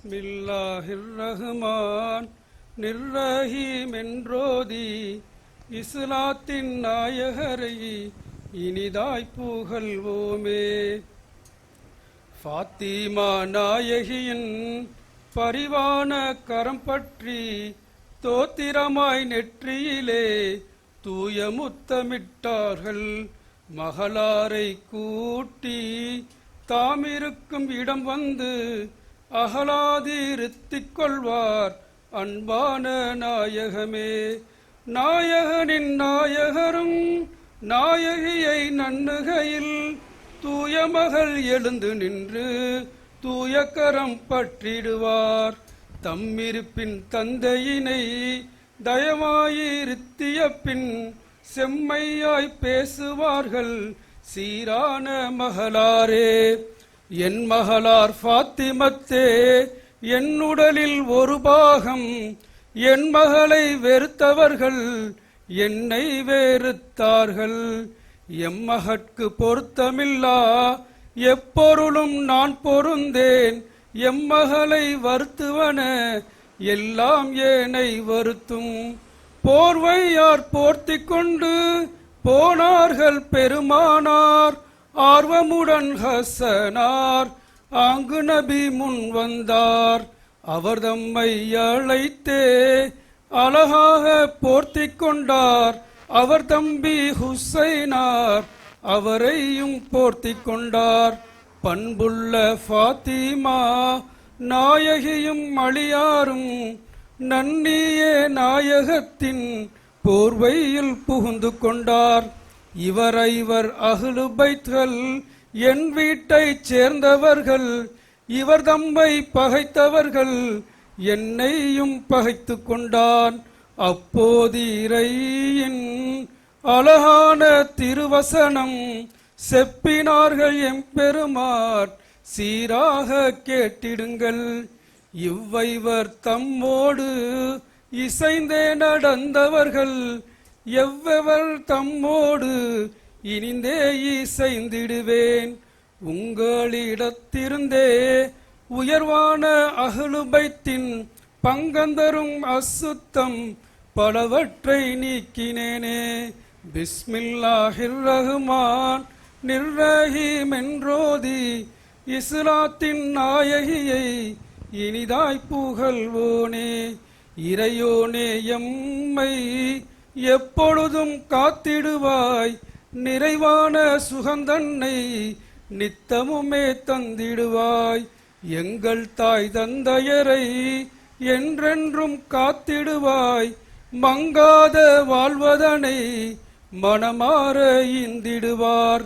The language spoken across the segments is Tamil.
பிஸ்மில்லாஹிர் ரஹ்மான் நிர்ரஹீம் என்றோதி இஸ்லாத்தின் நாயகரை இனிதாய் புகழ்வோமே. ஃபாத்திமா நாயகியின் பரிவான கரம் பற்றி தோத்திரமாய் நெற்றியிலே தூய முத்தமிட்டார்கள். மகளாரை கூட்டி தாமிருக்கும் இடம் வந்து அகலாதிருத்திக் கொள்வார் அன்பான நாயகமே. நாயகனின் நாயகரும் நாயகியை நன்னுகையில் தூய மகள் எழுந்து நின்று தூய கரம் பற்றிடுவார். தம்மிருப்பின் தந்தையினை தயவாயிருத்திய பின் செம்மையாய் பேசுவார்கள் சீரான மகளாரே. என் மகளார் ஃபாத்திமத்தே, என் உடலில் ஒரு பாகம். என் மகளை வெறுத்தவர்கள் என்னை வெறுத்தார்கள். எம்மகட்கு பொருத்தமில்லா எப்பொருளும் நான் பொருந்தேன். எம்மகளை வருத்துவன எல்லாம் ஏனை வருத்தும். போர்வையார் போர்த்தி கொண்டு போனார்கள் பெருமானார். ஆர்வமுடன் ஹசனார் ஆங்கு நபி முன் வந்தார். அவர் தம்மை அழைத்தே அழகாக போர்த்தி கொண்டார். அவர் தம்பி ஹுசைனார் அவரையும் போர்த்தி கொண்டார். பண்புள்ள ஃபாத்திமா நாயகியும் அழியாரும் நன்னிய நாயகத்தின் போர்வையில் புகுந்து கொண்டார். இவர் அஹ்லு பைத்கள், என் வீட்டைச் சேர்ந்தவர்கள். இவர் தம்மை பகைத்தவர்கள் என்னையும் பகைத்து கொண்டான். அப்போது இறையின் அழகான திருவசனம் செப்பினார்கள் எம்பெருமான், சீராக கேட்டிடுங்கள். இவ்வைவர் தம்மோடு இசைந்தே நடந்தவர்கள் எவ்வவர் தம்மோடு இனிந்தே இசைந்திடுவேன். உங்களிடத்திருந்தே உயர்வான அஹ்லு பைத்தின் பங்கந்தரும் அசுத்தம் பலவற்றை நீக்கினேனே. பிஸ்மில்லாஹிர் ரஹ்மான் நிர்ரஹீம் என்றோதி இஸ்லாத்தின் நாயகியை இனிதாய் புகழ்வோனே. இறையோனே, எம்மை எப்பொழுதும் காத்திடுவாய். நிறைவான சுகந்தன்னை நித்தமுமே தந்திடுவாய். எங்கள் தாய் தந்தையரை என்றென்றும் காத்திடுவாய். மங்காத வாழ்வதனை மனமாற ஈந்திடுவார்.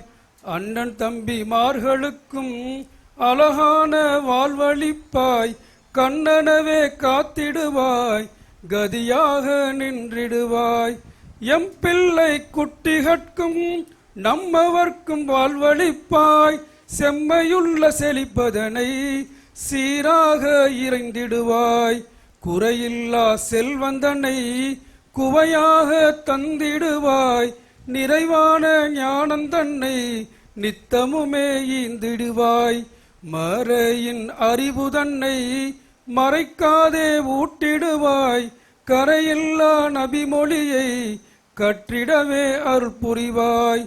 அண்ணன் தம்பிமார்களுக்கும் அழகான வாழ்வழிப்பாய். கண்ணனவே காத்திடுவாய், கதியாக நின்றிடுவாய். எம் பிள்ளை குட்டிகட்கும் நம்மவர்க்கும் வாழ்வழிப்பாய். செம்மையுள்ள செழிப்பதனை சீராக இறைந்திடுவாய். குறையில்லா செல்வந்தனை குவையாக தந்திடுவாய். நிறைவான ஞானந்தன்னை நித்தமுமே ஈந்திடுவாய். மறையின் அறிவுதன்னை மறைக்காதே ஊட்டிடுவாய். கரையில்லா நபிமொழியை கற்றிடவே அருள் புரிவாய்.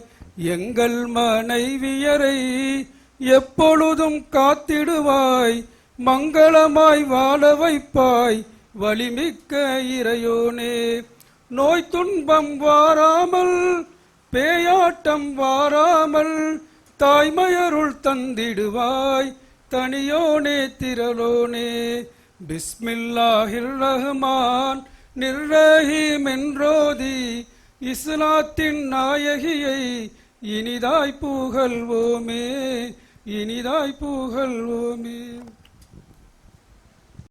எங்கள் மனைவியரை எப்பொழுதும் காத்திடுவாய். மங்களமாய் வாழ வைப்பாய் வலிமிக்க இறையோனே. நோய் துன்பம் வாராமல் பேயாட்டம் வாராமல் தாய்மையருள் தந்திடுவாய் தனியோனே திரளோனே. பிஸ்மில்லாஹிர் ரஹ்மான் நிர்ரஹீம் என்றோதி இஸ்லாத்தின் நாயகியை இனிதாய் புகழ்வோமே, இனிதாய் புகழ்வோமே.